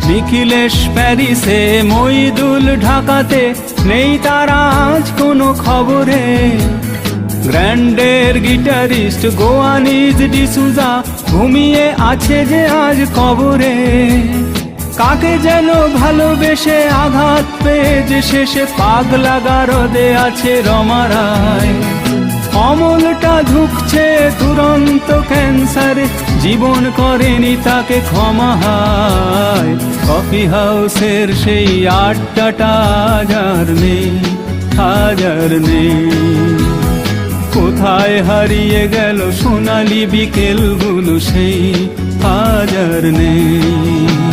নিখিলেশ প্যারিসে, মইদুল ঢাকাতে, নেই তারা আজ কোনো খবরে। গ্র্যান্ডের গিটারিস্ট গোয়ানিজ ডিসুজা ঘুমিয়ে আছে যে আজ কবরে। কাকে যেন ভালোবেসে আঘাত পেয়ে যে শেষে পাগলা গারদে আছে রমারায়। অমলটা ধুকছে দুরন্ত ক্যান্সারে, জীবন করেনি তাকে ক্ষমা হায়। কফি হাউসের সেই আড্ডাটা আজ আর নেই, আজ আর নেই। কোথায় হারিয়ে গেল সোনালি বিকেলগুলো সেই, আজ আর নেই।